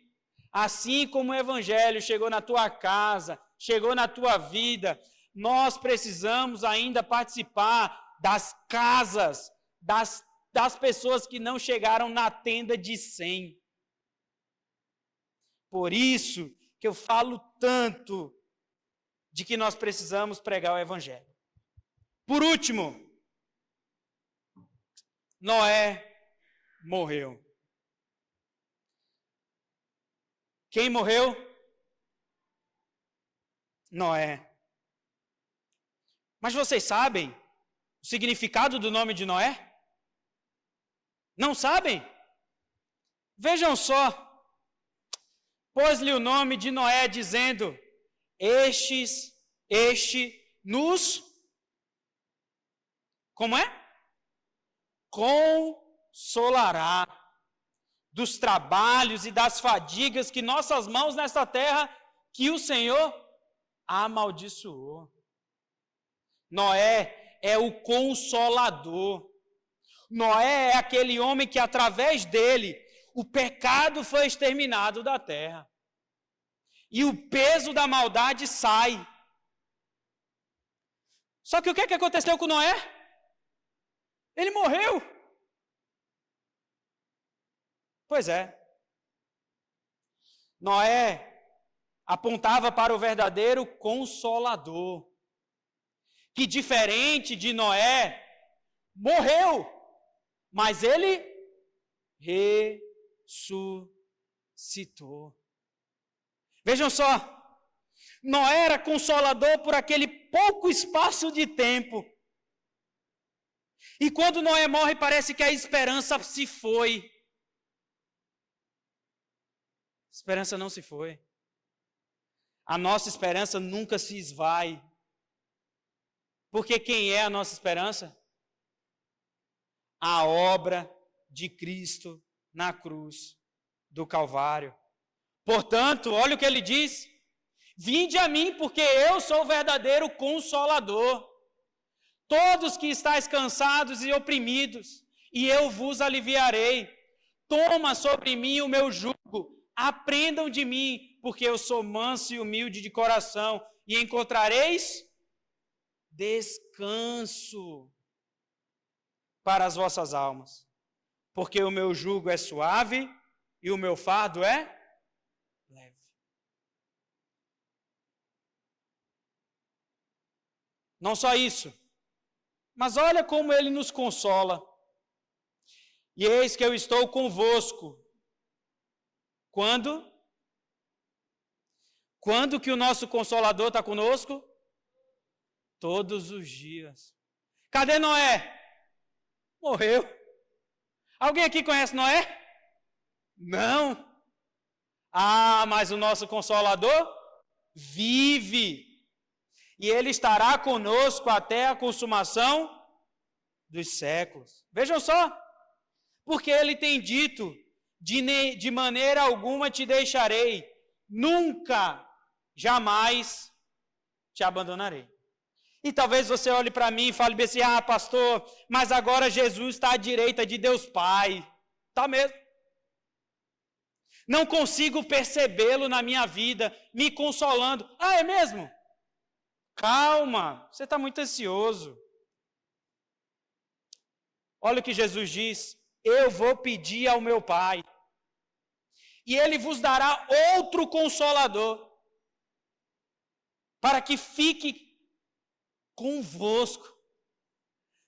assim como o evangelho chegou na tua casa, chegou na tua vida, nós precisamos ainda participar das casas, das pessoas que não chegaram na tenda de 100. Por isso que eu falo tanto de que nós precisamos pregar o evangelho. Por último, Noé morreu. Quem morreu? Noé. Mas vocês sabem o significado do nome de Noé? Não sabem? Vejam só. Pôs-lhe o nome de Noé, dizendo, este nos... Como é? Consolará dos trabalhos e das fadigas que nossas mãos nessa terra, que o Senhor amaldiçoou. Noé é o consolador. Noé é aquele homem que através dele o pecado foi exterminado da terra. E o peso da maldade sai. Só que o que aconteceu com Noé? Ele morreu. Pois é. Noé apontava para o verdadeiro consolador, que diferente de Noé, morreu, mas ele ressuscitou. Vejam só, Noé era consolador por aquele pouco espaço de tempo. E quando Noé morre, parece que a esperança se foi. A esperança não se foi. A nossa esperança nunca se esvai. Porque quem é a nossa esperança? A obra de Cristo na cruz do Calvário. Portanto, olha o que ele diz: vinde a mim, porque eu sou o verdadeiro consolador. Todos que estáis cansados e oprimidos, e eu vos aliviarei. Toma sobre mim o meu jugo, aprendam de mim, porque eu sou manso e humilde de coração, e encontrareis descanso para as vossas almas. Porque o meu jugo é suave e o meu fardo é Não só isso, mas olha como ele nos consola. E eis que eu estou convosco. Quando? Quando que o nosso Consolador está conosco? Todos os dias. Cadê Noé? Morreu. Alguém aqui conhece Noé? Não. Ah, mas o nosso Consolador vive. E ele estará conosco até a consumação dos séculos. Vejam só. Porque ele tem dito, de maneira alguma te deixarei, nunca, jamais te abandonarei. E talvez você olhe para mim e fale bem assim, pastor, mas agora Jesus está à direita de Deus Pai. Está mesmo. Não consigo percebê-lo na minha vida, me consolando. É mesmo? Calma, você está muito ansioso. Olha o que Jesus diz, eu vou pedir ao meu Pai, e Ele vos dará outro Consolador, para que fique convosco.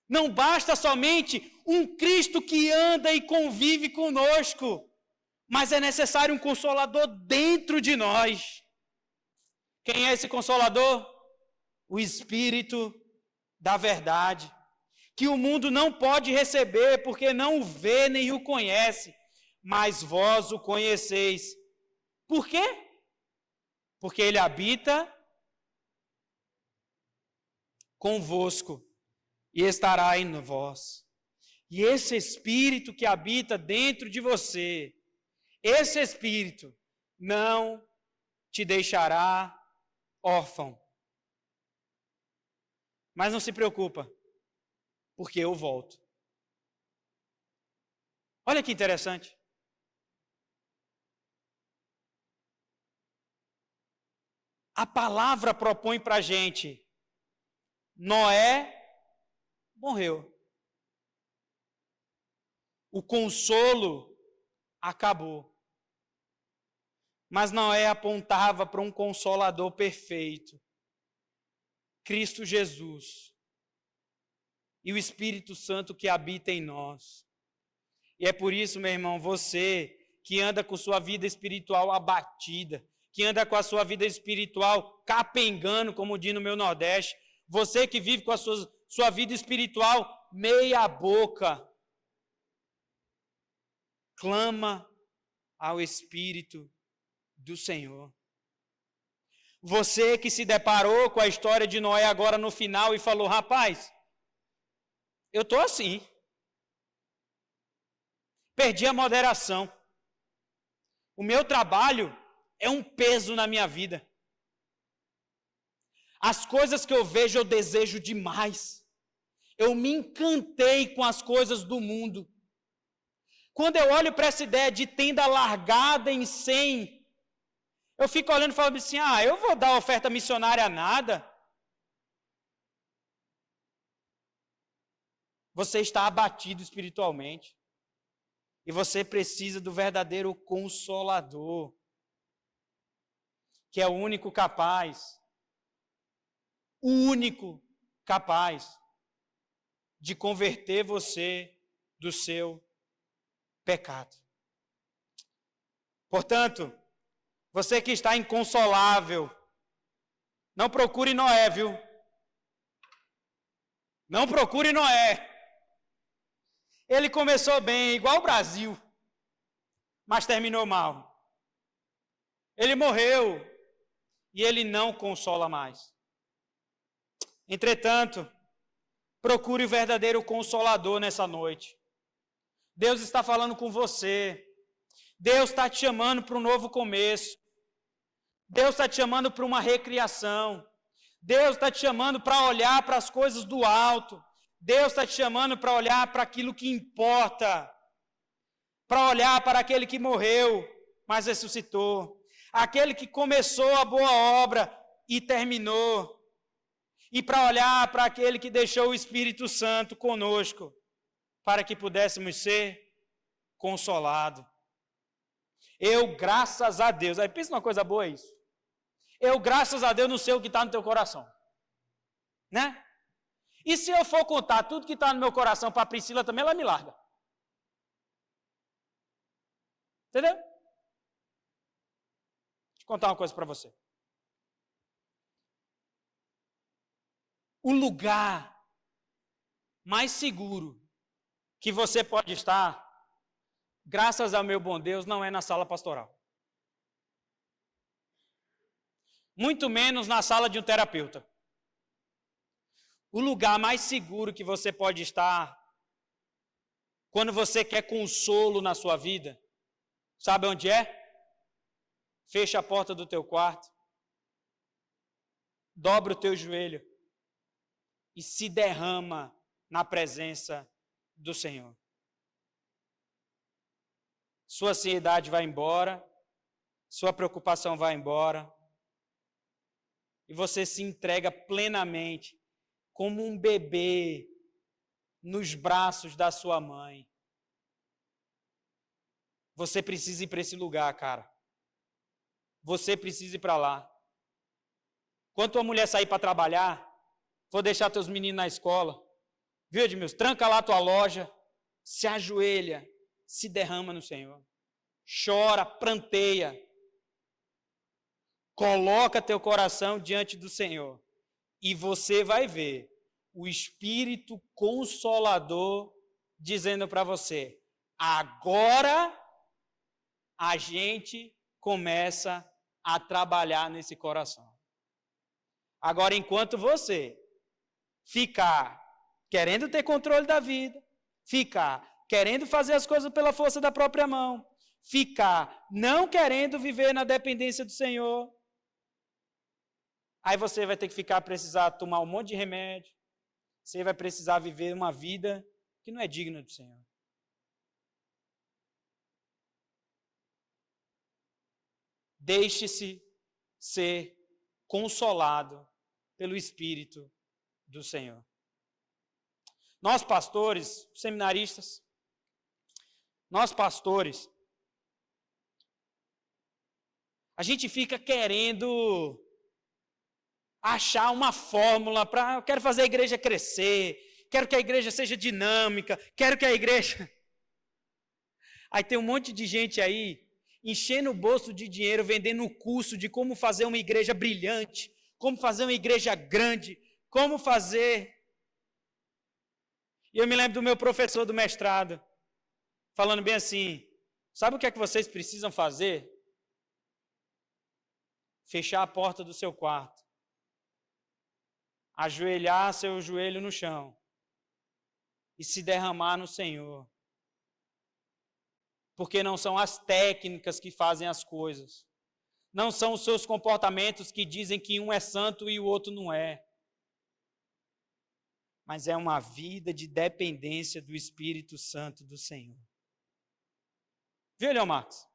Não basta somente um Cristo que anda e convive conosco, mas é necessário um Consolador dentro de nós. Quem é esse Consolador? O Espírito da verdade, que o mundo não pode receber, porque não o vê nem o conhece, mas vós o conheceis. Por quê? Porque ele habita convosco e estará em vós. E esse Espírito que habita dentro de você, esse Espírito não te deixará órfão. Mas não se preocupa, porque eu volto. Olha que interessante. A palavra propõe para a gente, Noé morreu. O consolo acabou. Mas Noé apontava para um consolador perfeito, Cristo Jesus, e o Espírito Santo que habita em nós. E é por isso, meu irmão, você que anda com sua vida espiritual abatida, que anda com a sua vida espiritual capengando, como diz no meu Nordeste, você que vive com a sua vida espiritual meia boca, clama ao Espírito do Senhor. Você que se deparou com a história de Noé agora no final e falou, rapaz, eu estou assim. Perdi a moderação. O meu trabalho é um peso na minha vida. As coisas que eu vejo eu desejo demais. Eu me encantei com as coisas do mundo. Quando eu olho para essa ideia de tenda largada em 100, eu fico olhando e falando assim, eu vou dar oferta missionária a nada. Você está abatido espiritualmente. E você precisa do verdadeiro Consolador, que é o único capaz de converter você do seu pecado. Portanto, você que está inconsolável, não procure Noé, viu? Não procure Noé. Ele começou bem, igual o Brasil, mas terminou mal. Ele morreu e ele não consola mais. Entretanto, procure o verdadeiro Consolador nessa noite. Deus está falando com você. Deus está te chamando para um novo começo. Deus está te chamando para uma recriação. Deus está te chamando para olhar para as coisas do alto. Deus está te chamando para olhar para aquilo que importa. Para olhar para aquele que morreu, mas ressuscitou. Aquele que começou a boa obra e terminou. E para olhar para aquele que deixou o Espírito Santo conosco, para que pudéssemos ser consolados. Eu, graças a Deus, aí pensa numa coisa boa isso. Eu, graças a Deus, não sei o que está no teu coração. Né? E se eu for contar tudo que está no meu coração para a Priscila também, ela me larga. Entendeu? Deixa eu contar uma coisa para você. O lugar mais seguro que você pode estar, graças ao meu bom Deus, não é na sala pastoral. Muito menos na sala de um terapeuta. O lugar mais seguro que você pode estar, quando você quer consolo na sua vida, sabe onde é? Fecha a porta do teu quarto, dobra o teu joelho e se derrama na presença do Senhor. Sua ansiedade vai embora, sua preocupação vai embora, e você se entrega plenamente, como um bebê nos braços da sua mãe. Você precisa ir para esse lugar, cara. Você precisa ir para lá. Quando tua mulher sair para trabalhar, vou deixar teus meninos na escola, viu, Edmilson? Tranca lá tua loja, se ajoelha, se derrama no Senhor. Chora, pranteia. Coloca teu coração diante do Senhor. E você vai ver o Espírito Consolador dizendo para você: agora a gente começa a trabalhar nesse coração. Agora, enquanto você ficar querendo ter controle da vida, ficar querendo fazer as coisas pela força da própria mão, ficar não querendo viver na dependência do Senhor, aí você vai ter que precisar tomar um monte de remédio, você vai precisar viver uma vida que não é digna do Senhor. Deixe-se ser consolado pelo Espírito do Senhor. Nós pastores, seminaristas, nós pastores, a gente fica querendo achar uma fórmula para, eu quero fazer a igreja crescer, quero que a igreja seja dinâmica, quero que a igreja... Aí tem um monte de gente aí, enchendo o bolso de dinheiro, vendendo o curso de como fazer uma igreja brilhante, como fazer uma igreja grande, como fazer... E eu me lembro do meu professor do mestrado, falando bem assim, sabe o que é que vocês precisam fazer? Fechar a porta do seu quarto, ajoelhar seu joelho no chão e se derramar no Senhor. Porque não são as técnicas que fazem as coisas. Não são os seus comportamentos que dizem que um é santo e o outro não é. Mas é uma vida de dependência do Espírito Santo do Senhor. Viu, Leon Marcos?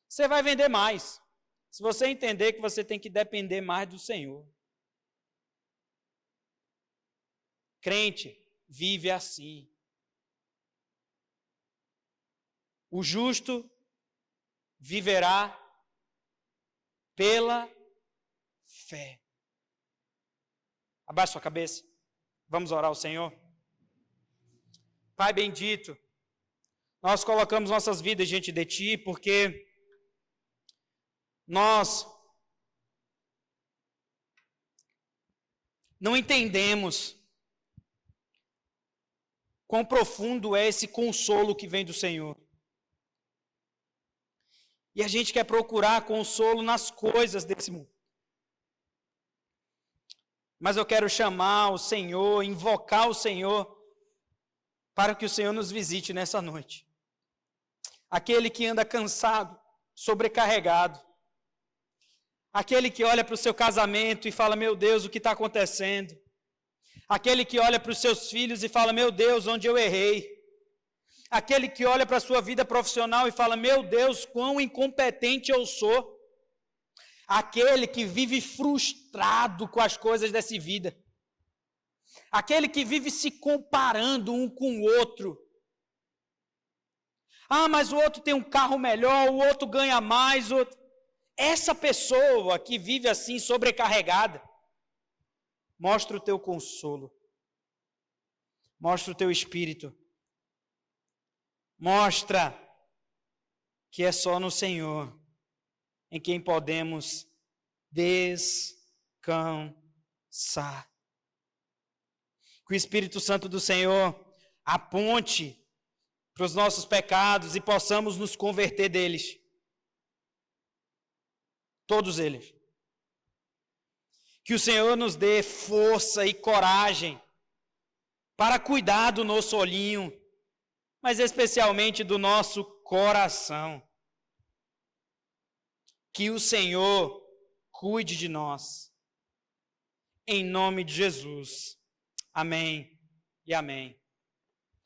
Você vai vender mais, se você entender que você tem que depender mais do Senhor. Crente vive assim. O justo viverá pela fé. Abaixe sua cabeça. Vamos orar ao Senhor. Pai bendito, nós colocamos nossas vidas diante de Ti, porque nós não entendemos quão profundo é esse consolo que vem do Senhor. E a gente quer procurar consolo nas coisas desse mundo. Mas eu quero chamar o Senhor, invocar o Senhor, para que o Senhor nos visite nessa noite. Aquele que anda cansado, sobrecarregado. Aquele que olha para o seu casamento e fala, meu Deus, o que está acontecendo? Aquele que olha para os seus filhos e fala, meu Deus, onde eu errei? Aquele que olha para a sua vida profissional e fala, meu Deus, quão incompetente eu sou. Aquele que vive frustrado com as coisas dessa vida. Aquele que vive se comparando um com o outro. Ah, mas o outro tem um carro melhor, o outro ganha mais. Essa pessoa que vive assim sobrecarregada, Mostra o teu consolo. Mostra o teu espírito. Mostra que é só no Senhor em quem podemos descansar. Que o Espírito Santo do Senhor aponte para os nossos pecados e possamos nos converter deles. Todos eles. Que o Senhor nos dê força e coragem para cuidar do nosso olhinho, mas especialmente do nosso coração. Que o Senhor cuide de nós. Em nome de Jesus. Amém e amém.